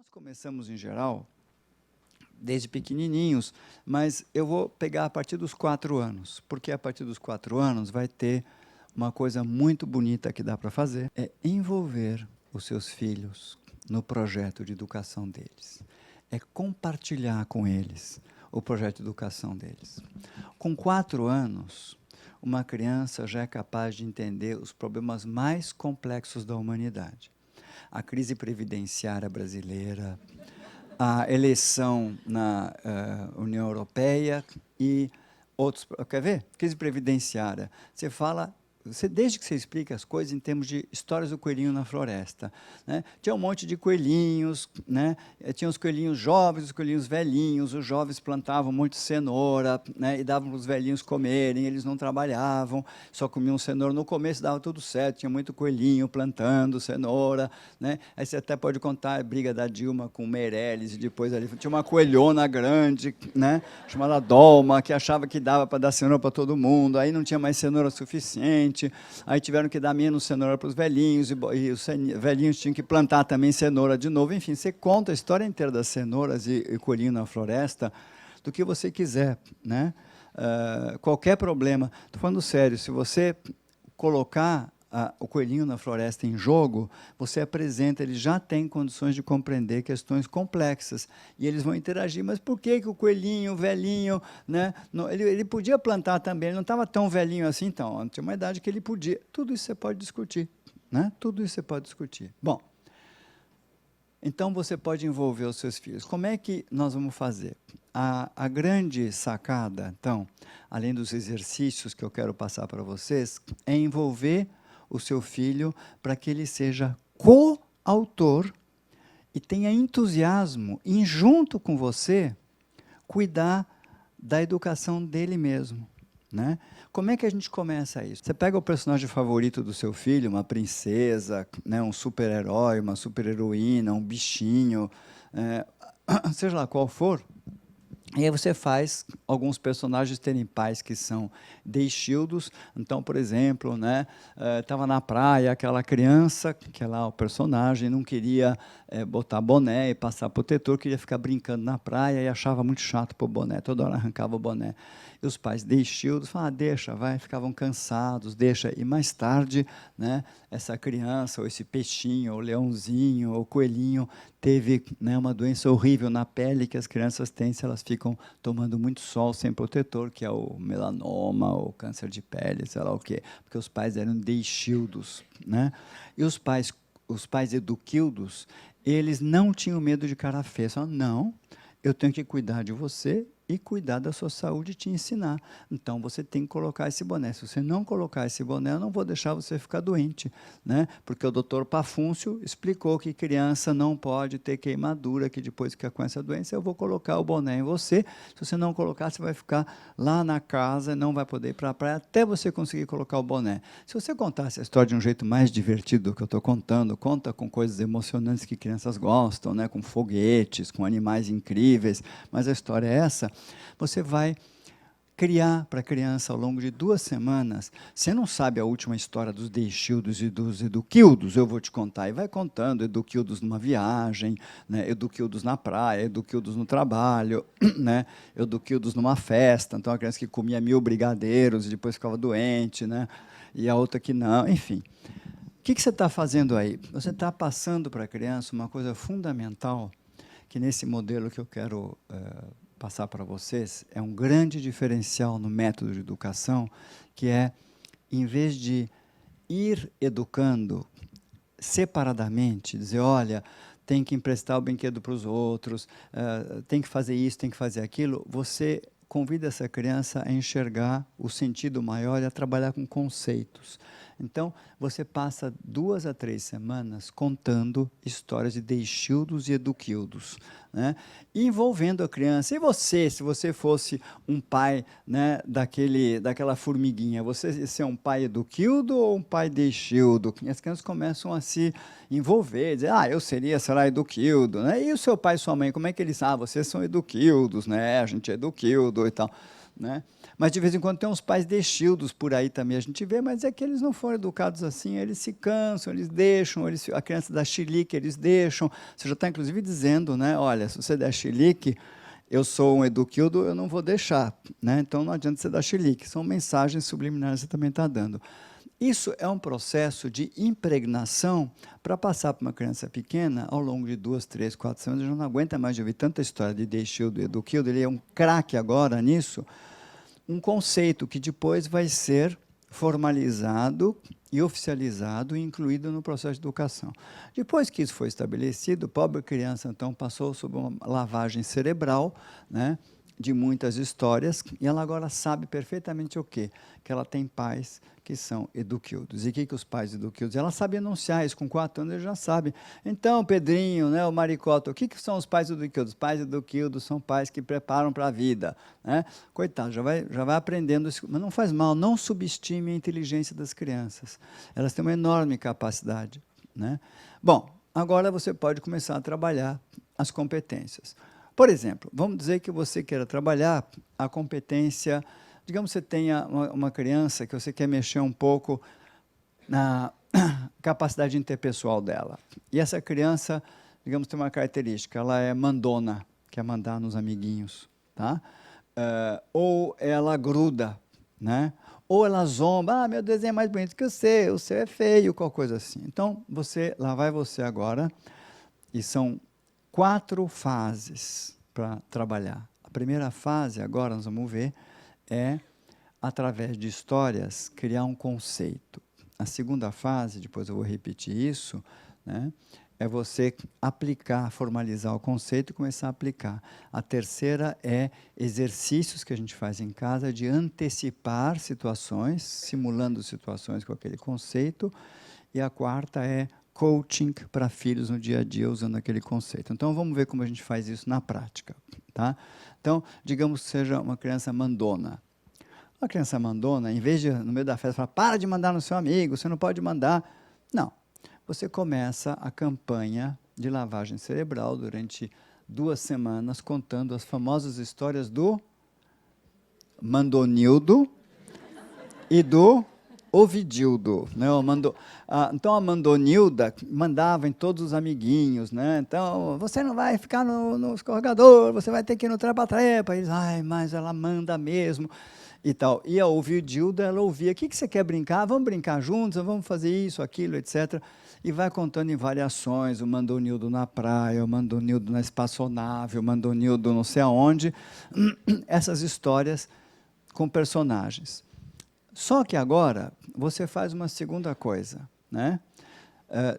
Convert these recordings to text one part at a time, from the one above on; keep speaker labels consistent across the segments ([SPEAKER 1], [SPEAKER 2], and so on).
[SPEAKER 1] Nós começamos, em geral, desde pequenininhos, mas eu vou pegar a partir dos 4 anos, porque a partir dos 4 anos vai ter uma coisa muito bonita que dá para fazer, é envolver os seus filhos no projeto de educação deles. É compartilhar com eles o projeto de educação deles. Com 4 anos, uma criança já é capaz de entender os problemas mais complexos da humanidade. A crise previdenciária brasileira, a eleição na União Europeia e outros. Quer ver? Crise previdenciária. Você fala. Desde que você explica as coisas em termos de histórias do coelhinho na floresta. Né? Tinha um monte de coelhinhos, né? Tinha os coelhinhos jovens, os coelhinhos velhinhos, os jovens plantavam muito cenoura, né? E davam para os velhinhos comerem, eles não trabalhavam, só comiam cenoura. No começo dava tudo certo, tinha muito coelhinho plantando cenoura. Né? Aí você até pode contar a briga da Dilma com o Meirelles, e depois ali tinha uma coelhona grande, né? Chamada Dolma, que achava que dava para dar cenoura para todo mundo, aí não tinha mais cenoura suficiente. Aí tiveram que dar menos cenoura para os velhinhos, e os velhinhos tinham que plantar também cenoura de novo. Enfim, você conta a história inteira das cenouras e coelhinho na floresta, do que você quiser. Né? Qualquer problema. Estou falando sério, se você colocar o coelhinho na floresta em jogo, você apresenta, ele já tem condições de compreender questões complexas. E eles vão interagir. Mas por que o coelhinho, o velhinho, né, ele podia plantar também, ele não estava tão velhinho assim, então, tinha uma idade que ele podia. Tudo isso você pode discutir. Né? Tudo isso você pode discutir. Bom, então você pode envolver os seus filhos. Como é que nós vamos fazer? A grande sacada, então, além dos exercícios que eu quero passar para vocês, é envolver o seu filho para que ele seja coautor e tenha entusiasmo em, junto com você, cuidar da educação dele mesmo. Né? Como é que a gente começa isso? Você pega o personagem favorito do seu filho, uma princesa, né, um super-herói, uma super-heroína, um bichinho, seja lá qual for, e aí você faz alguns personagens terem pais que são deixildos. Então, por exemplo, né, estava na praia aquela criança, que é lá o personagem, não queria botar boné e passar protetor, queria ficar brincando na praia e achava muito chato pôr boné, toda hora arrancava o boné. E os pais deixildos falavam, deixa, vai, ficavam cansados, deixa. E mais tarde, né, essa criança, ou esse peixinho, ou leãozinho, ou coelhinho, teve, né, uma doença horrível na pele que as crianças têm se elas ficam tomando muito sol sem protetor, que é o melanoma, ou câncer de pele, sei lá o quê, porque os pais eram deixildos. Né? E os pais eduquildos, eles não tinham medo de cara feia. Falaram, não, eu tenho que cuidar de você e cuidar da sua saúde e te ensinar. Então, você tem que colocar esse boné. Se você não colocar esse boné, eu não vou deixar você ficar doente. Né? Porque o doutor Pafúncio explicou que criança não pode ter queimadura, que depois que fica com essa doença, eu vou colocar o boné em você. Se você não colocar, você vai ficar lá na casa, não vai poder ir para a praia, até você conseguir colocar o boné. Se você contar essa história de um jeito mais divertido do que eu estou contando, conta com coisas emocionantes que crianças gostam, né? Com foguetes, com animais incríveis, mas a história é essa, você vai criar para a criança ao longo de 2 semanas. Você não sabe a última história dos deixildos e dos eduquildos, eu vou te contar. E vai contando eduquildos numa viagem, né, eduquildos na praia, eduquildos no trabalho, né, eduquildos numa festa. Então, a criança que comia 1000 brigadeiros e depois ficava doente, né, e a outra que não, enfim. O que você está fazendo aí? Você está passando para a criança uma coisa fundamental, que nesse modelo que eu quero passar para vocês, é um grande diferencial no método de educação, que é, em vez de ir educando separadamente, dizer, olha, tem que emprestar o brinquedo para os outros, tem que fazer isso, tem que fazer aquilo, você convida essa criança a enxergar o sentido maior e a trabalhar com conceitos. Então, você passa 2 a 3 semanas contando histórias de deixildos e eduquildos, né? Envolvendo a criança. E você, se você fosse um pai, né, daquela formiguinha, você ia ser um pai eduquildo ou um pai deixildo? E as crianças começam a se envolver, dizer, eu seria, será eduquildo, né? E o seu pai e sua mãe, como é que eles vocês são eduquildos, né? A gente é eduquildo e tal. né? Mas, de vez em quando, tem uns pais deixildos por aí também, a gente vê, mas é que eles não foram educados assim, eles se cansam, eles deixam, a criança dá chilique, eles deixam. Você já está, inclusive, dizendo, né? Olha, se você der chilique, eu sou um eduquildo, eu não vou deixar, né? Então, não adianta você dar chilique. São mensagens subliminares que você também está dando. Isso é um processo de impregnação para passar para uma criança pequena ao longo de 2, 3, 4 semanas. Eu já não aguenta mais de ouvir tanta história de deixildo e eduquildo, ele é um craque agora nisso. Um conceito que depois vai ser formalizado e oficializado e incluído no processo de educação. Depois que isso foi estabelecido, a pobre criança, então, passou sob uma lavagem cerebral, né, de muitas histórias, e ela agora sabe perfeitamente o quê? Que ela tem pais que são eduquildos. E o que os pais eduquildos? Ela sabe anunciar isso, com 4 anos ele já sabe. Então, Pedrinho, né, o Maricota, o que são os pais eduquildos? Os pais eduquildos são pais que preparam para a vida, né? Coitado, já vai aprendendo isso, mas não faz mal, não subestime a inteligência das crianças. Elas têm uma enorme capacidade, né? Bom, agora você pode começar a trabalhar as competências. Por exemplo, vamos dizer que você queira trabalhar a competência, digamos que você tenha uma criança que você quer mexer um pouco na capacidade interpessoal dela. E essa criança, digamos, tem uma característica, ela é mandona, quer mandar nos amiguinhos, tá? Ou ela gruda, né? Ou ela zomba, meu desenho é mais bonito que o seu é feio, qualquer coisa assim. Então, lá vai você agora, e são 4 fases para trabalhar. A primeira fase, agora nós vamos ver, é, através de histórias, criar um conceito. A segunda fase, depois eu vou repetir isso, né, é você aplicar, formalizar o conceito e começar a aplicar. A terceira é exercícios que a gente faz em casa de antecipar situações, simulando situações com aquele conceito. E a quarta é coaching para filhos no dia a dia usando aquele conceito. Então, vamos ver como a gente faz isso na prática, tá? Então, digamos que seja uma criança mandona. Uma criança mandona, em vez de, no meio da festa, falar, para de mandar no seu amigo, você não pode mandar. Não. Você começa a campanha de lavagem cerebral durante 2 semanas, contando as famosas histórias do Mandonildo e do Ovidildo, né? Então, a Mandonilda mandava em todos os amiguinhos, né? Então, você não vai ficar no escorregador, você vai ter que ir no trepa-trepa. Eles, mas ela manda mesmo, e tal. E a Ovidilda, ela ouvia, o que você quer brincar? Vamos brincar juntos, vamos fazer isso, aquilo, etc. E vai contando em variações, o Mandonildo na praia, o Mandonildo na espaçonave, o Mandonildo não sei aonde, essas histórias com personagens. Só que agora, você faz uma segunda coisa, né?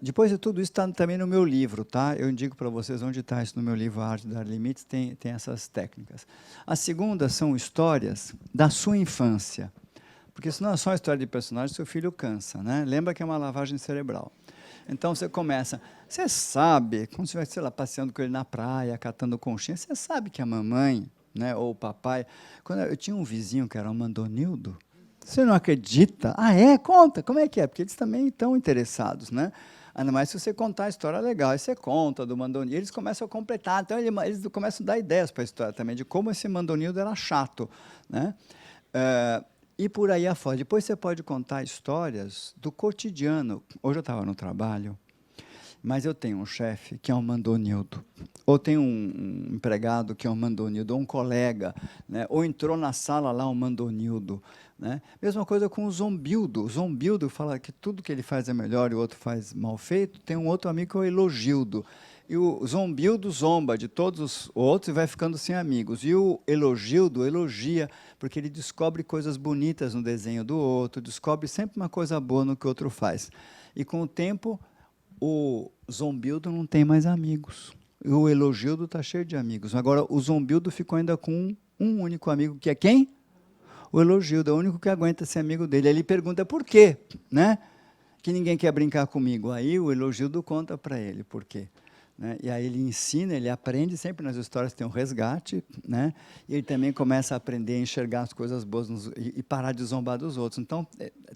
[SPEAKER 1] Depois de tudo isso, está também no meu livro, tá? Eu indico para vocês onde está isso no meu livro, A Arte de Dar Limites, tem essas técnicas. A segunda são histórias da sua infância, porque senão é só história de personagem, seu filho cansa, né? Lembra que é uma lavagem cerebral. Então, você começa, você sabe, quando você vai, sei lá, passeando com ele na praia, catando conchinha, você sabe que a mamãe, né, ou o papai... Eu tinha um vizinho que era um Mandonildo. Você não acredita? Conta, como é que é? Porque eles também estão interessados, né? Ainda mais se você contar a história legal. Aí você conta do Mandonildo, eles começam a completar. Então, eles começam a dar ideias para a história também, de como esse Mandonildo era chato, né? E por aí afora. Depois você pode contar histórias do cotidiano. Hoje eu estava no trabalho, mas eu tenho um chefe que é um Mandonildo, ou tem um empregado que é um Mandonildo, ou um colega, né? Ou entrou na sala lá um Mandonildo, né? Mesma coisa com o Zombildo. O Zombildo fala que tudo que ele faz é melhor e o outro faz mal feito. Tem um outro amigo que é o Elogildo. E o Zombildo zomba de todos os outros e vai ficando sem amigos. E o Elogildo elogia, porque ele descobre coisas bonitas no desenho do outro, descobre sempre uma coisa boa no que o outro faz. E com o tempo, o Zombildo não tem mais amigos. E o Elogildo está cheio de amigos. Agora, o Zombildo ficou ainda com um único amigo, que é quem? O Elogildo, é o único que aguenta ser amigo dele. Aí ele pergunta por quê, né? Que ninguém quer brincar comigo. Aí o Elogildo conta para ele por quê. né? E aí ele ensina, ele aprende, sempre nas histórias tem um resgate, né? E ele também começa a aprender a enxergar as coisas boas e parar de zombar dos outros. Então,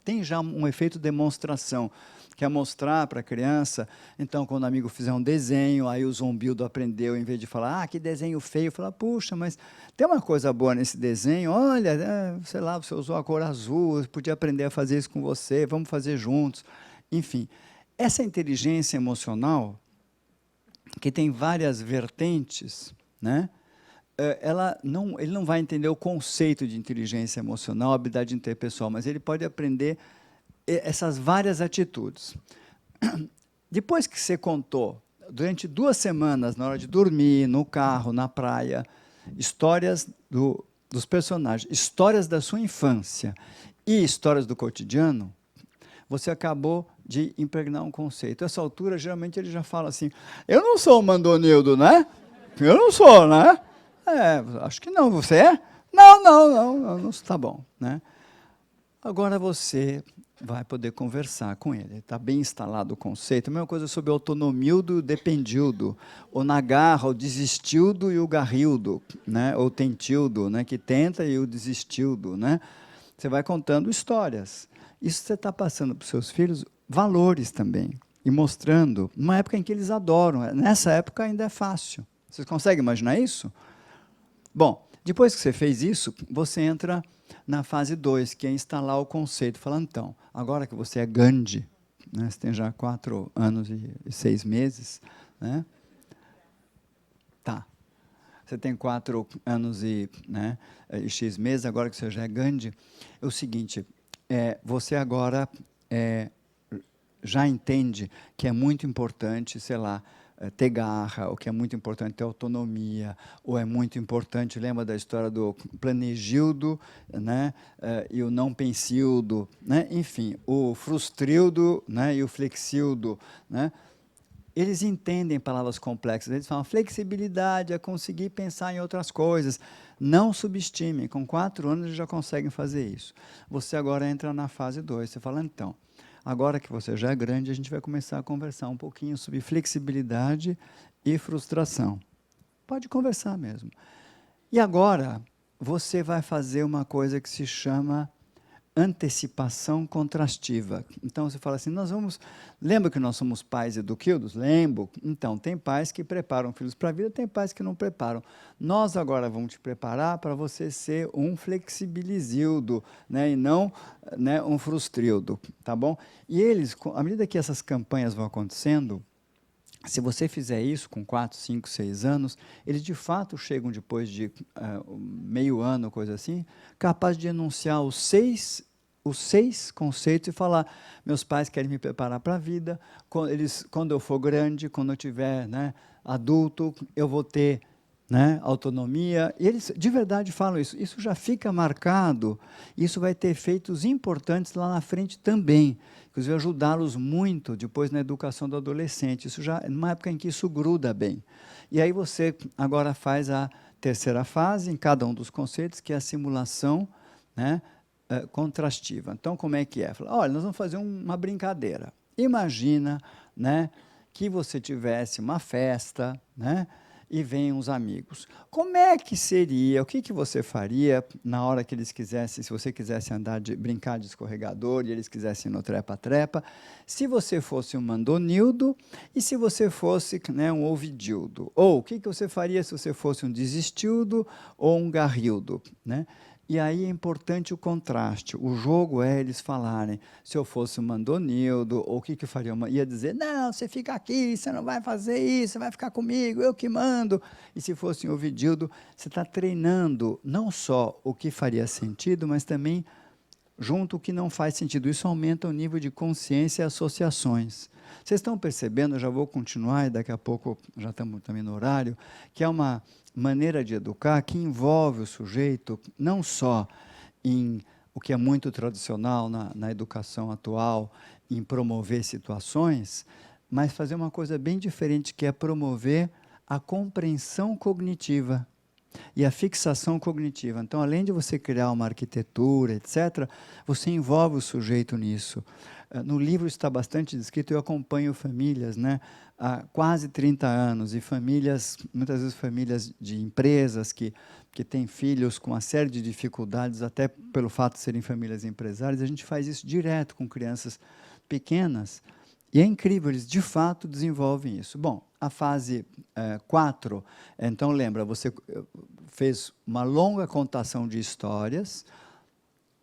[SPEAKER 1] tem já um efeito demonstração, que é mostrar para a criança. Então, quando o amigo fizer um desenho, aí o zombildo aprendeu, em vez de falar, que desenho feio, falar, puxa, mas tem uma coisa boa nesse desenho, olha, sei lá, você usou a cor azul, eu podia aprender a fazer isso com você, vamos fazer juntos. Enfim, essa inteligência emocional, que tem várias vertentes, né? Ele não vai entender o conceito de inteligência emocional, habilidade interpessoal, mas ele pode aprender essas várias atitudes. Depois que você contou, durante 2 semanas, na hora de dormir, no carro, na praia, histórias dos personagens, histórias da sua infância e histórias do cotidiano, você acabou de impregnar um conceito. Essa altura, geralmente, ele já fala assim, eu não sou o Mandonildo, né? Eu não sou, né? Acho que não. Você é? Não, tá bom, né? Agora você vai poder conversar com ele. Está bem instalado o conceito. A mesma coisa sobre o autonomildo e o dependildo. O nagarra, o desistildo e o garrildo, né? Ou tentildo, né? Que tenta, e o desistildo, né? Você vai contando histórias. Isso você está passando para os seus filhos valores também. E mostrando, numa época em que eles adoram. Nessa época ainda é fácil. Vocês conseguem imaginar isso? Bom, depois que você fez isso, você entra na fase 2, que é instalar o conceito. Falando, então, agora que você é Gandhi, né, você tem já 4 anos e 6 meses, né? Tá. Você tem 4 anos e X meses, agora que você já é Gandhi, é o seguinte, você agora já entende que é muito importante, sei lá, ter garra, o que é muito importante ter autonomia, ou é muito importante, lembra da história do planegildo, né, e o não pensildo, né, enfim, o frustrildo, né, e o flexildo, né, eles entendem palavras complexas, eles falam flexibilidade, é conseguir pensar em outras coisas. Não subestime, com 4 anos eles já conseguem fazer isso. Você agora entra na fase 2, você fala, então, agora que você já é grande, a gente vai começar a conversar um pouquinho sobre flexibilidade e frustração. Pode conversar mesmo. E agora, você vai fazer uma coisa que se chama antecipação contrastiva. Então, você fala assim, lembra que nós somos pais eduquildos? Lembro. Então, tem pais que preparam filhos para a vida, tem pais que não preparam. Nós agora vamos te preparar para você ser um flexibilizildo, né, e não, né, um frustrildo, tá bom? E eles, à medida que essas campanhas vão acontecendo, se você fizer isso com 4, 5, 6 anos, eles de fato chegam depois de meio ano, coisa assim, capaz de enunciar os 6 conceitos e falar, meus pais querem me preparar para a vida, quando eu for grande, quando eu tiver, né, adulto, eu vou ter, né, autonomia. E eles de verdade falam isso. Isso já fica marcado, isso vai ter efeitos importantes lá na frente também. Inclusive, ajudá-los muito depois na educação do adolescente. Isso já é numa época em que isso gruda bem. E aí você agora faz a terceira fase em cada um dos conceitos, que é a simulação, né, contrastiva. Então, como é que é? Fala, olha, nós vamos fazer uma brincadeira. Imagina, né, que você tivesse uma festa, né, e vêm uns amigos. Como é que seria, o que você faria na hora que eles quisessem, se você quisesse brincar de escorregador e eles quisessem ir no trepa-trepa, se você fosse um mandonildo e se você fosse, né, um ovidildo? Ou o que você faria se você fosse um desistildo ou um garrildo, né? E aí é importante o contraste. O jogo é eles falarem, se eu fosse um mandonildo, ou o que faria? Ia dizer, não, você fica aqui, você não vai fazer isso, você vai ficar comigo, eu que mando. E se fosse um ovidildo, você está treinando não só o que faria sentido, mas também junto o que não faz sentido. Isso aumenta o nível de consciência e associações. Vocês estão percebendo, eu já vou continuar, e daqui a pouco, já estamos também no horário, que é uma maneira de educar que envolve o sujeito não só em o que é muito tradicional na educação atual, em promover situações, mas fazer uma coisa bem diferente, que é promover a compreensão cognitiva. e a fixação cognitiva. Então, além de você criar uma arquitetura, etc., você envolve o sujeito nisso. No livro está bastante descrito, eu acompanho famílias, né, há quase 30 anos, e famílias, muitas vezes famílias de empresas que têm filhos com uma série de dificuldades, até pelo fato de serem famílias empresárias. A gente faz isso direto com crianças pequenas, e é incrível, eles de fato desenvolvem isso. Bom, a fase 4, então lembra, você fez uma longa contação de histórias,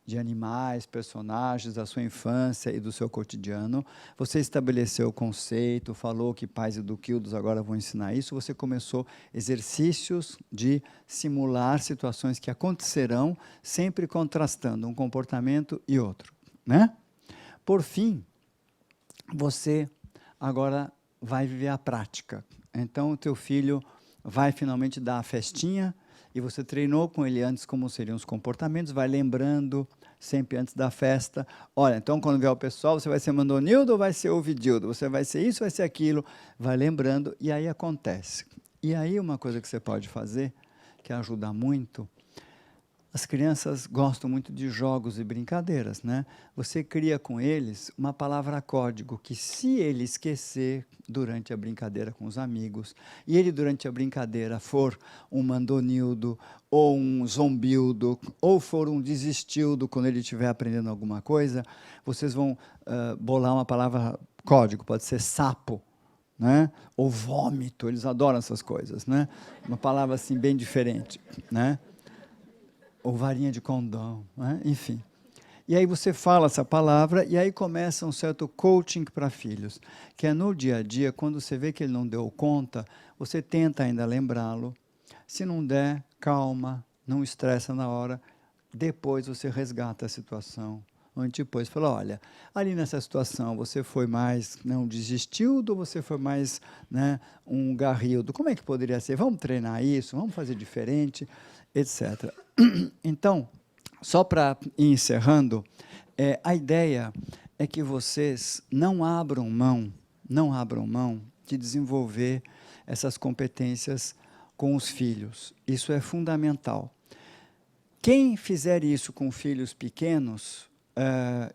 [SPEAKER 1] de animais, personagens da sua infância e do seu cotidiano. Você estabeleceu o conceito, falou que pais eduquildos agora vão ensinar isso. Você começou exercícios de simular situações que acontecerão, sempre contrastando um comportamento e outro, né? Por fim, você agora vai viver a prática. Então, o teu filho vai finalmente dar a festinha, e você treinou com ele antes como seriam os comportamentos, vai lembrando sempre antes da festa. Olha, então quando vier o pessoal, você vai ser Mandonildo ou vai ser Ovidildo? Você vai ser isso, vai ser aquilo. Vai lembrando, e aí acontece. E aí uma coisa que você pode fazer, que ajuda muito, as crianças gostam muito de jogos e brincadeiras, né? Você cria com eles uma palavra código que, se ele esquecer durante a brincadeira com os amigos, e ele durante a brincadeira for um Mandonildo, ou um Zombildo, ou for um Desistildo quando ele estiver aprendendo alguma coisa, vocês vão bolar uma palavra código, pode ser sapo, né? Ou vômito, eles adoram essas coisas, né? Uma palavra assim bem diferente, né? Ou varinha de condão, né? Enfim. E aí você fala essa palavra, e aí começa um certo coaching para filhos, que é no dia a dia, quando você vê que ele não deu conta, você tenta ainda lembrá-lo. Se não der, calma, não estressa na hora, depois você resgata a situação. Onde depois fala, olha, ali nessa situação você foi mais, né, um Desistildo, ou você foi mais, né, um Garrildo? Como é que poderia ser? Vamos treinar isso, vamos fazer diferente, etc. Então, só para ir encerrando, a ideia é que vocês não abram mão de desenvolver essas competências com os filhos. Isso é fundamental. Quem fizer isso com filhos pequenos,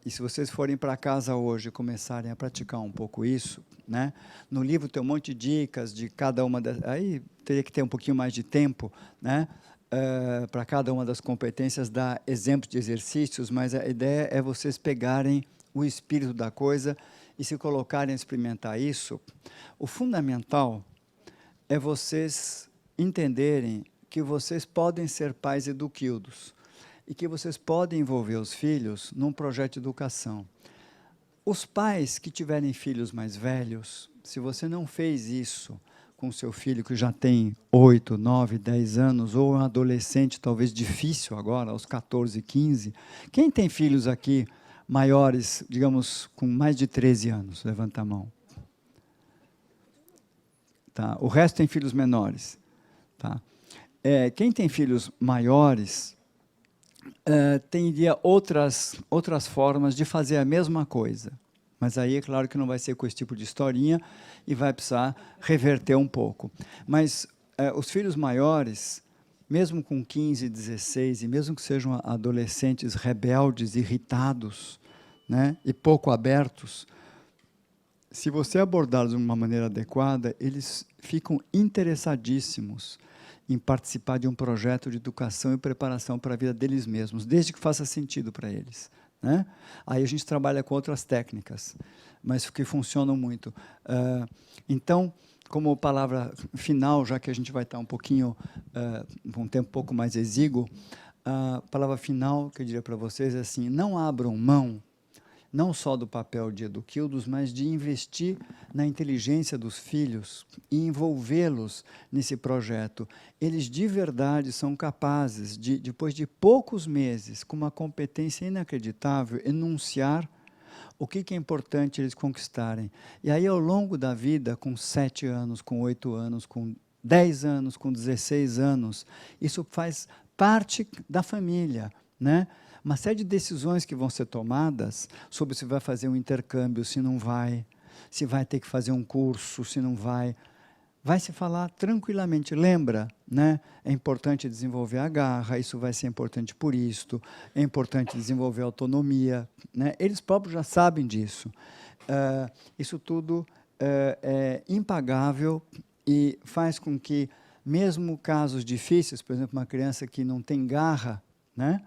[SPEAKER 1] e se vocês forem para casa hoje e começarem a praticar um pouco isso, né? No livro tem um monte de dicas de cada uma das... Aí teria que ter um pouquinho mais de tempo, né? Para cada uma das competências, dar exemplos de exercícios, mas a ideia é vocês pegarem o espírito da coisa e se colocarem a experimentar isso. O fundamental é vocês entenderem que vocês podem ser pais eduquildos e que vocês podem envolver os filhos num projeto de educação. Os pais que tiverem filhos mais velhos, se você não fez isso com seu filho que já tem 8, 9, 10 anos, ou um adolescente talvez difícil agora, aos 14, 15. Quem tem filhos aqui maiores, digamos, com mais de 13 anos? Levanta a mão. Tá. O resto tem filhos menores. Tá. Quem tem filhos maiores teria outras formas de fazer a mesma coisa. Mas aí é claro que não vai ser com esse tipo de historinha e vai precisar reverter um pouco. Mas os filhos maiores, mesmo com 15, 16, e mesmo que sejam adolescentes rebeldes, irritados, né, e pouco abertos, se você abordá-los de uma maneira adequada, eles ficam interessadíssimos em participar de um projeto de educação e preparação para a vida deles mesmos, desde que faça sentido para eles, né? Aí a gente trabalha com outras técnicas, mas que funcionam muito. Então, como palavra final, já que a gente vai estar um pouquinho, um tempo um pouco mais exíguo, a palavra final que eu diria para vocês é assim: não abram mão, não só do papel de eduquildos, mas de investir na inteligência dos filhos e envolvê-los nesse projeto. Eles, de verdade, são capazes de, depois de poucos meses, com uma competência inacreditável, enunciar o que é importante eles conquistarem. E aí, ao longo da vida, com 7 anos, com 8 anos, com 10 anos, com 16 anos, isso faz parte da família, né? Uma série de decisões que vão ser tomadas sobre se vai fazer um intercâmbio, se não vai, se vai ter que fazer um curso, se não vai. vai se falar tranquilamente. Lembra, né? É importante desenvolver a garra, isso vai ser importante por isto, é importante desenvolver a autonomia, né? Eles próprios já sabem disso. Isso tudo é impagável e faz com que, mesmo casos difíceis, por exemplo, uma criança que não tem garra, né?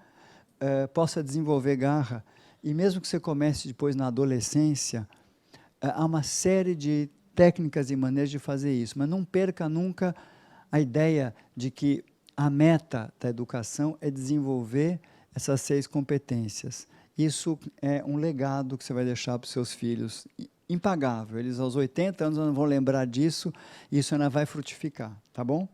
[SPEAKER 1] Possa desenvolver garra. E mesmo que você comece depois na adolescência, há uma série de técnicas e maneiras de fazer isso, mas não perca nunca a ideia de que a meta da educação é desenvolver essas 6 competências. Isso é um legado que você vai deixar para os seus filhos, impagável. Eles, aos 80 anos, não vão lembrar disso, e isso ainda vai frutificar, tá bom?